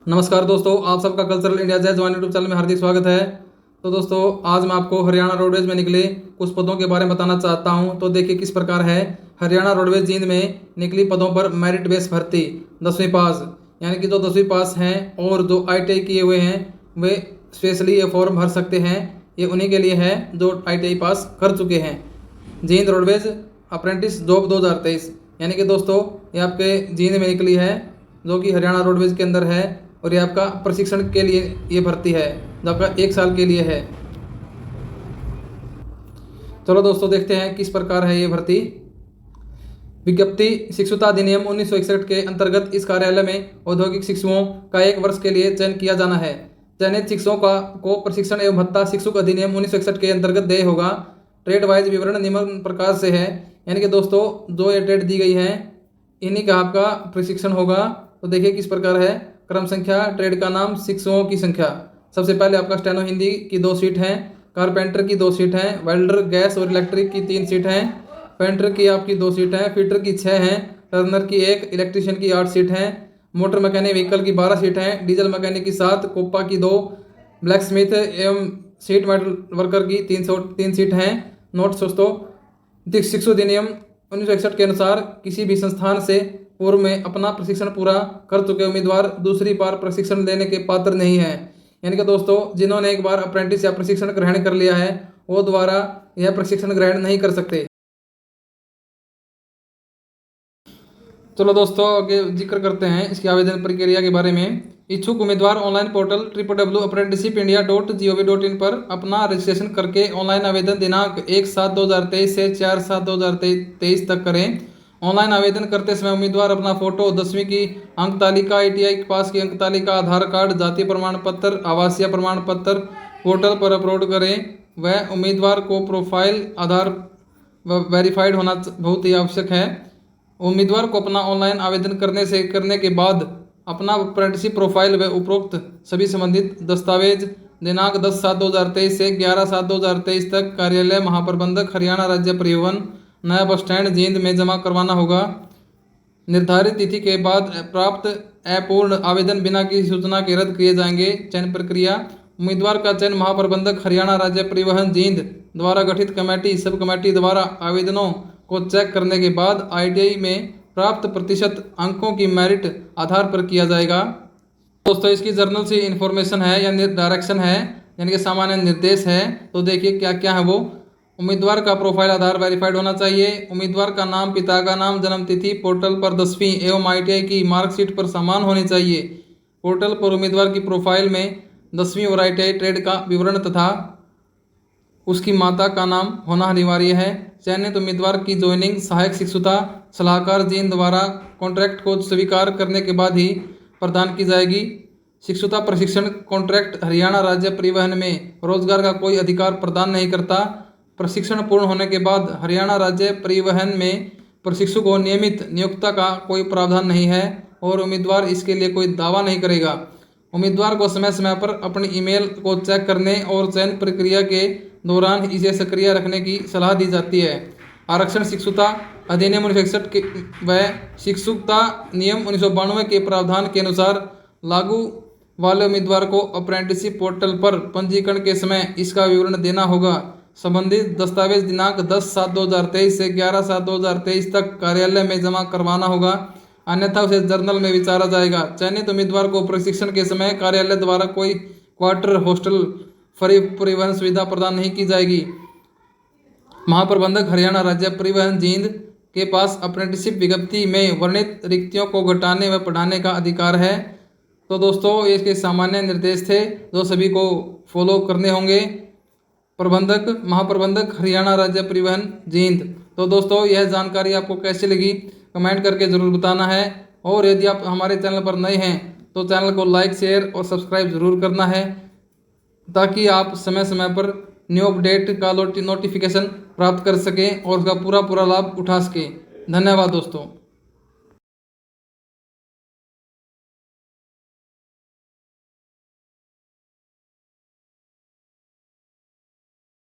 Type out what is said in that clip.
नमस्कार दोस्तों, आप सबका कल्चरल इंडिया जय जवान यूट्यूब चैनल में हार्दिक स्वागत है। तो दोस्तों, आज मैं आपको हरियाणा रोडवेज में निकले कुछ पदों के बारे में बताना चाहता हूं। तो देखिए किस प्रकार है। हरियाणा रोडवेज जींद में निकली पदों पर मेरिट बेस भर्ती 10वीं पास, यानी कि जो 10वीं पास हैं और जो ITI किए हुए हैं वे स्पेशली ये फॉर्म भर सकते हैं। ये उन्हीं के लिए है जो ITI पास कर चुके हैं। जींद रोडवेज अप्रेंटिस जॉब 2023, यानी कि दोस्तों ये आपके जींद में निकली है, जो कि हरियाणा रोडवेज के अंदर है। और ये आपका प्रशिक्षण के लिए ये भर्ती है, जो आपका 1 साल के लिए है। चलो दोस्तों, देखते हैं किस प्रकार है ये भर्ती। विज्ञप्ति शिक्षुता अधिनियम 1961 के अंतर्गत इस कार्यालय में औद्योगिक शिक्षुओं का 1 वर्ष के लिए चयन किया जाना है। चयनित शिक्षकों को प्रशिक्षण एवं भत्ता शिक्षक अधिनियम 1961 के अंतर्गत देय होगा। ट्रेड वाइज विवरण निम्न प्रकार से है, यानी कि दोस्तों जो ये ट्रेड दी गई है इन्हीं का आपका प्रशिक्षण होगा। तो देखिए किस प्रकार है। क्रम संख्या, ट्रेड का नाम, शिक्षकों की संख्या। सबसे पहले आपका स्टेनो हिंदी की 2 सीट हैं, कारपेंटर की 2 सीट हैं, वेल्डर गैस और इलेक्ट्रिक की 3 सीट हैं, पेंटर की आपकी 2 सीट हैं, फिटर की 6 हैं, टर्नर की 1, इलेक्ट्रीशियन की 8 सीट हैं, मोटर मैकेनिक व्हीकल की 12 सीट हैं, डीजल मैकेनिक की 7, कोपा की 2, ब्लैक स्मिथ एवं सीट मेटल वर्कर की 3 सीट हैं। नोट दोस्तों, शिक्षु अधिनियम 1961 के अनुसार किसी भी संस्थान से पूर्व में अपना प्रशिक्षण पूरा कर चुके उम्मीदवार दूसरी बार प्रशिक्षण लेने के पात्र नहीं है। यानी कि दोस्तों जिन्होंने एक बार अप्रेंटिस या प्रशिक्षण ग्रहण कर लिया है वो दोबारा यह प्रशिक्षण ग्रहण नहीं कर सकते। चलो दोस्तों, आगे जिक्र करते हैं इसकी आवेदन प्रक्रिया के बारे में। इच्छुक उम्मीदवार ऑनलाइन पोर्टल www.apprenticeshipindia.gov.in पर अपना रजिस्ट्रेशन करके ऑनलाइन आवेदन दिनांक 1/7/2023 से 4/7/2023 तक करें। ऑनलाइन आवेदन करते समय उम्मीदवार अपना फोटो, 10वीं की अंक तालिका, ITI पास की अंक तालिका, आधार कार्ड, जाति प्रमाण पत्र, आवासीय प्रमाण पत्र पोर्टल पर अपलोड करें। वह उम्मीदवार को प्रोफाइल आधार वेरीफाइड होना बहुत ही आवश्यक है। उम्मीदवार को अपना ऑनलाइन आवेदन करने के बाद अपना अप्रेंटिसशिप प्रोफाइल व उपरोक्त सभी संबंधित दस्तावेज दिनांक 10/7/2023 से 11/7/2023 तक कार्यालय महाप्रबंधक हरियाणा राज्य परिवहन नया बस स्टैंड जींद में जमा करवाना होगा। निर्धारित तिथि के बाद प्राप्त अपूर्ण आवेदन बिना किसी सूचना के रद्द किए जाएंगे। चयन प्रक्रिया। उम्मीदवार का चयन महाप्रबंधक हरियाणा राज्य परिवहन जींद द्वारा गठित कमेटी सब कमेटी द्वारा आवेदनों को चेक करने के बाद ITI में प्राप्त प्रतिशत अंकों की मेरिट आधार पर किया जाएगा। दोस्तों, इसकी जर्नल से इन्फॉर्मेशन है या डायरेक्शन है, यानी कि सामान्य निर्देश है। तो देखिए क्या क्या है वो। उम्मीदवार का प्रोफाइल आधार वेरीफाइड होना चाहिए। उम्मीदवार का नाम, पिता का नाम, जन्म तिथि पोर्टल पर 10वीं एवं ITI की मार्कशीट पर समान होनी चाहिए। पोर्टल पर उम्मीदवार की प्रोफाइल में 10वीं और ITI ट्रेड का विवरण तथा उसकी माता का नाम होना अनिवार्य है। चयनित उम्मीदवार की ज्वाइनिंग सहायक शिक्षुता सलाहकार जींद द्वारा कॉन्ट्रैक्ट को स्वीकार करने के बाद ही प्रदान की जाएगी। शिक्षुता प्रशिक्षण कॉन्ट्रैक्ट हरियाणा राज्य परिवहन में रोजगार का कोई अधिकार प्रदान नहीं करता। प्रशिक्षण पूर्ण होने के बाद हरियाणा राज्य परिवहन में प्रशिक्षु को नियमित नियोक्ता का कोई प्रावधान नहीं है और उम्मीदवार इसके लिए कोई दावा नहीं करेगा। उम्मीदवार को समय समय पर अपनी ईमेल को चेक करने और चयन प्रक्रिया के दौरान इसे सक्रिय रखने की सलाह दी जाती है। आरक्षण शिक्षुता अधिनियम 1961 के व शिक्षुता नियम 1992 के प्रावधान के अनुसार लागू वाले उम्मीदवार को अप्रेंटिसशिप पोर्टल पर पंजीकरण के समय इसका विवरण देना होगा। संबंधित दस्तावेज दिनांक 10/7/2023 से 11/7/2023 तक कार्यालय में जमा करवाना होगा, अन्यथा उसे जर्नल में विचारा जाएगा। चयनित उम्मीदवार को प्रशिक्षण के समय कार्यालय द्वारा कोई क्वार्टर, हॉस्टल, फ्री परिवहन सुविधा प्रदान नहीं की जाएगी। महाप्रबंधक हरियाणा राज्य परिवहन जींद के पास अप्रेंटिसशिप विज्ञप्ति में वर्णित रिक्तियों को घटाने व बढ़ाने का अधिकार है। तो दोस्तों, ये इसके सामान्य निर्देश थे जो सभी को फॉलो करने होंगे। प्रबंधक महाप्रबंधक हरियाणा राज्य परिवहन जींद। तो दोस्तों, यह जानकारी आपको कैसी लगी कमेंट करके ज़रूर बताना है। और यदि आप हमारे चैनल पर नए हैं तो चैनल को लाइक, शेयर और सब्सक्राइब ज़रूर करना है, ताकि आप समय समय पर न्यू अपडेट का नोटिफिकेशन प्राप्त कर सकें और उसका पूरा लाभ उठा सकें। धन्यवाद दोस्तों।